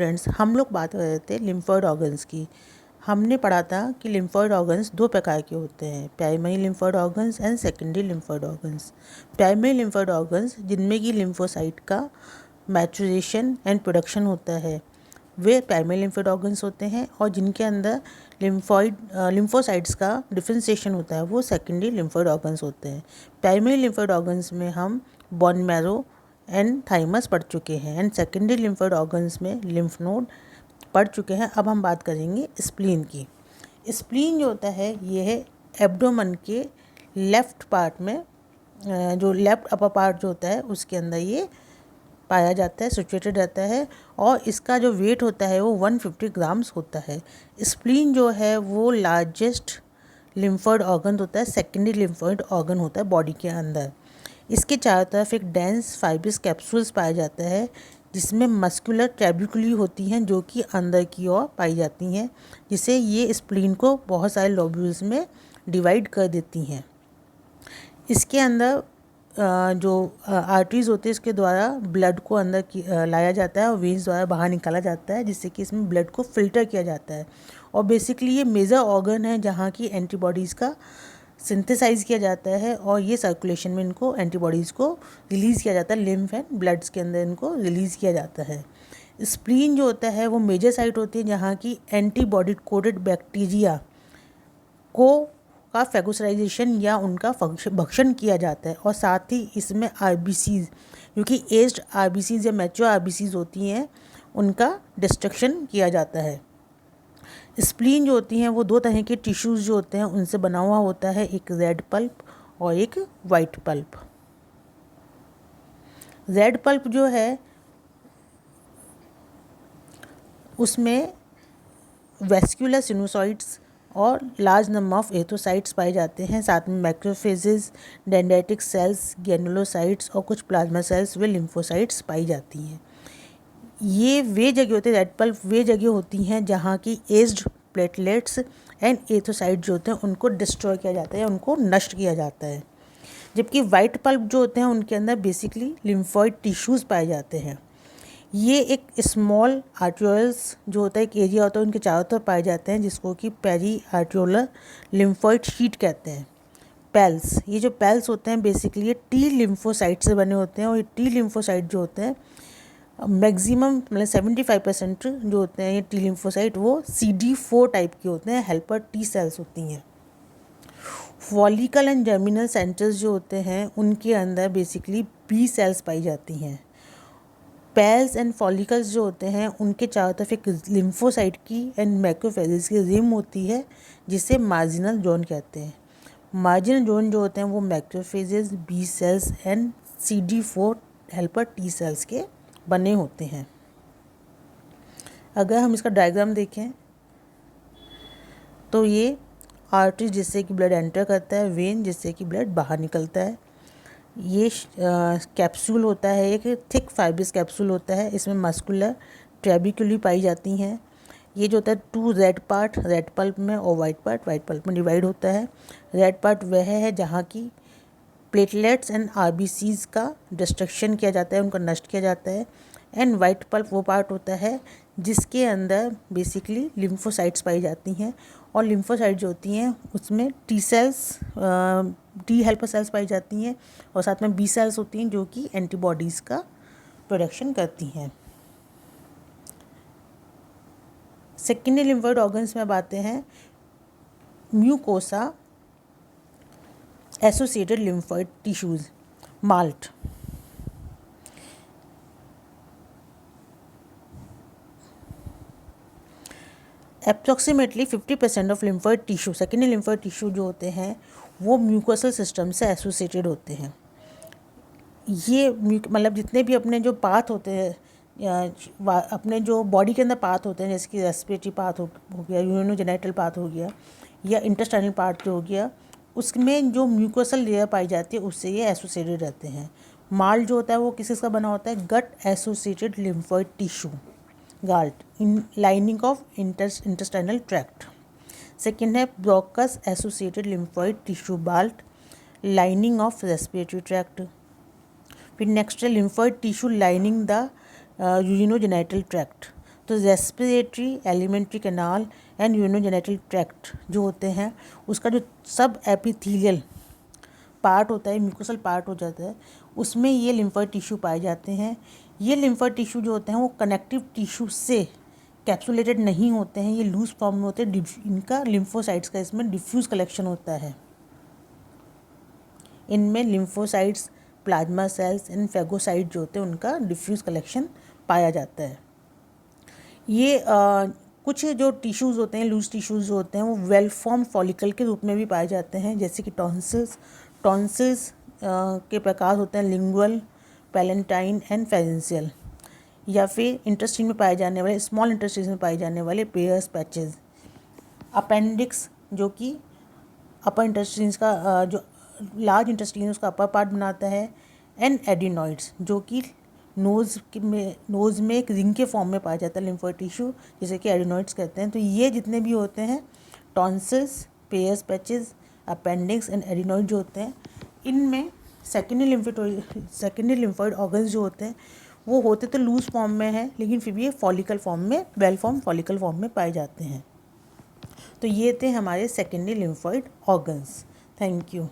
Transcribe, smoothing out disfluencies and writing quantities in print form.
Friends, हम लोग बात कर रहे थे लिम्फोइड ऑर्गन्स की। हमने पढ़ा था कि लिम्फोइड ऑर्गन्स दो प्रकार के होते हैं, primary lymphoid organs and secondary lymphoid organs. Primary lymphoid organs जिनमें कि लिम्फोसाइट का मैचुरेशन एंड प्रोडक्शन होता है, वे प्राइमरी लिम्फोइड ऑर्गन्स होते हैं, और जिनके अंदर लिम्फोसाइट्स का डिफ्रेंसिएशन होता है वो सेकेंडरी लिम्फोइड ऑर्गन्स होते हैं। प्राइमरी लिम्फोइड ऑर्गन्स में हम बोन मैरो एंड थाइमस पढ़ चुके हैं, एंड सेकेंडरी लिम्फोइड ऑर्गन्स में लिम्फ नोड पढ़ चुके हैं। अब हम बात करेंगे स्प्लीन की। स्प्लीन जो होता है ये है एब्डोमेन के लेफ़्ट पार्ट में, जो लेफ़्ट अपर पार्ट जो होता है उसके अंदर ये पाया जाता है, सिचुएटेड रहता है, और इसका जो वेट होता है वो 150 ग्राम्स होता है। स्प्लीन जो है वो लार्जेस्ट लिम्फोइड ऑर्गन होता है, सेकेंडरी लिम्फोइड ऑर्गन होता है बॉडी के अंदर। इसके चारों तरफ एक डेंस फाइब्रस कैप्सूल्स पाया जाता है, जिसमें मस्कुलर ट्रेबिकुली होती हैं जो कि अंदर की ओर पाई जाती हैं, जिससे ये स्प्लीन को बहुत सारे लोब्यूल्स में डिवाइड कर देती हैं। इसके अंदर जो आर्टरीज होती है इसके द्वारा ब्लड को अंदर लाया जाता है और वेन्स द्वारा बाहर निकाला जाता है, जिससे कि इसमें ब्लड को फिल्टर किया जाता है। और बेसिकली ये मेजर ऑर्गन है जहाँ की एंटीबॉडीज़ का सिंथेसाइज किया जाता है, और ये सर्कुलेशन में इनको एंटीबॉडीज़ को रिलीज़ किया जाता है, लिम्फ एंड ब्लड्स के अंदर इनको रिलीज़ किया जाता है। स्प्लीन जो होता है वो मेजर साइट होती है जहाँ की एंटीबॉडी कोडेड बैक्टीरिया का फैगोसाइजेशन या उनका भक्षण किया जाता है, और साथ ही इसमें आरबीसीज, जो कि एज्ड आरबीसीज या मैच्योर आरबीसीज होती हैं, उनका डिस्ट्रक्शन किया जाता है। स्प्लीन जो होती हैं वो दो तरह के टिश्यूज़ जो होते हैं उनसे बना हुआ होता है, एक रेड पल्प और एक वाइट पल्प। रेड पल्प जो है उसमें वेस्क्यूलर सिनुसॉइड्स और लार्ज नंबर ऑफ एरिथ्रोसाइट्स पाए जाते हैं, साथ में मैक्रोफेजेस, डेंड्राइटिक सेल्स, ग्रेनुलोसाइट्स और कुछ प्लाज्मा सेल्स व लिम्फोसाइट्स पाई जाती हैं। ये वे जगह होते हैं, रेड पल्प वे जगह होती हैं जहाँ की एज्ड प्लेटलेट्स एंड एरिथ्रोसाइट जो होते हैं उनको डिस्ट्रॉय किया जाता है, उनको नष्ट किया जाता है। जबकि वाइट पल्प जो होते हैं उनके अंदर बेसिकली लिम्फॉइड टिश्यूज़ पाए जाते हैं। ये एक स्मॉल आर्ट्रियोल्स जो होता है, एक एरिया होता है, उनके चारों तरफ पाए जाते हैं, जिसको कि पेरी आर्ट्रियोलर लिम्फॉइड शीट कहते हैं। पेल्स, ये जो पेल्स होते हैं बेसिकली ये टी लिम्फोसाइट से बने होते हैं, और ये टी लिम्फोसाइट जो होते हैं मैक्सिमम मतलब 75% जो होते हैं ये टी लिम्फोसाइट वो CD4 टाइप के होते हैं, हेल्पर टी सेल्स होती हैं। फॉलिकल एंड जर्मिनल सेंटर्स जो होते हैं उनके अंदर बेसिकली बी सेल्स पाई जाती हैं। पेल्स एंड फॉलिकल्स जो होते हैं उनके चारों तरफ एक लिम्फोसाइट की एंड मैक्रोफेजेस की रिम होती है, जिसे मार्जिनल जोन कहते हैं। मार्जिनल जोन जो होते हैं वो macrophages, B cells and CD4 helper T cells के बने होते हैं। अगर हम इसका डायग्राम देखें तो ये आर्टरी जिससे कि ब्लड एंटर करता है, वेन जिससे कि ब्लड बाहर निकलता है। ये कैप्सूल होता है, एक थिक फाइब्रस कैप्सूल होता है, इसमें मस्कुलर ट्रेबिकुली पाई जाती हैं। ये जो होता है two red part red pulp में और वाइट पार्ट वाइट पल्प में डिवाइड होता है। रेड पार्ट वह है जहाँ की प्लेटलेट्स एंड आरबीसीज का डिस्ट्रक्शन किया जाता है, उनका नष्ट किया जाता है। एंड वाइट पल्प वो पार्ट होता है जिसके अंदर बेसिकली लिम्फोसाइट्स पाई जाती हैं, और लिम्फोसाइट जो होती हैं उसमें T cells, T helper cells पाई जाती हैं, और साथ में बी सेल्स होती हैं जो कि एंटीबॉडीज़ का प्रोडक्शन करती हैं। सेकेंडरी लिम्फोइड ऑर्गन्स में बातें हैं mucosa associated lymphoid tissues, malt. Approximately 50% of lymphoid tissue, secondary lymphoid tissue जो होते हैं वो म्यूकोसल सिस्टम से एसोसिएटेड होते हैं। ये मतलब जितने भी अपने जो पाथ होते हैं या अपने जो बॉडी के अंदर पाथ होते हैं, जैसे कि रेस्पिरेटरी पाथ हो गया, यूरिनोजेनिटल पाथ हो गया, या इंटेस्टाइनल पाथ हो गया, उसमें जो म्यूकोसल लेयर पाई जाती है उससे ये एसोसिएटेड रहते हैं। माल जो होता है वो किसका बना होता है, gut associated lymphoid tissue, GALT, in lining of intestinal tract. Second है bronchus associated lymphoid tissue, BALT, lining of respiratory tract. फिर नेक्स्ट है lymphoid tissue lining the urinogenital tract. तो respiratory, alimentary canal and urinogenital tract जो होते हैं, उसका जो सब एपिथेलियल पार्ट होता है, म्यूकोसल पार्ट हो जाता है, उसमें ये लिम्फोइड टिश्यू पाए जाते हैं। ये लिम्फोइड टिश्यू जो होते हैं वो कनेक्टिव टिश्यू से कैप्सुलेटेड नहीं होते हैं, ये लूज फॉर्म में होते हैं। इनका लिम्फोसाइट्स का इसमें डिफ्यूज कलेक्शन होता है। इनमें lymphocytes, plasma cells and phagocyte जो होते हैं उनका डिफ्यूज कलेक्शन पाया जाता है। ये कुछ जो टिश्यूज़ होते हैं, लूज टिश्यूज़ जो होते हैं, वो वेल फॉर्म फॉलिकल के रूप में भी पाए जाते हैं, जैसे कि टॉन्सिल्स के प्रकार होते हैं लिंगुअल, पैलेंटाइन एंड फेरेंशियल, या फिर इंटेस्टाइन में पाए जाने वाले, स्मॉल इंटेस्टाइन में पाए जाने वाले पेयर्स पैचेज। अपेंडिक्स जो कि अपर इंटेस्टाइन का जो लार्ज इंटेस्टाइन उसका अपर पार्ट बनाता है, एंड एडिनॉइड्स जो कि नोज़ में एक रिंग के फॉर्म में पाया जाता है लिम्फोइड टिश्यू, जिसे कि एडिनॉइड्स कहते हैं। तो ये जितने भी होते हैं tonsils, pairs patches, appendix and adenoid जो होते हैं, इनमें सेकेंडरी लिम्फोइड ऑर्गन्स जो होते हैं वो होते तो लूज फॉर्म में है, लेकिन फिर भी ये फॉलिकल फॉर्म में, वेल फॉर्म फॉलिकल फॉर्म में पाए जाते हैं। तो ये थे हमारे secondary lymphoid organs. Thank you.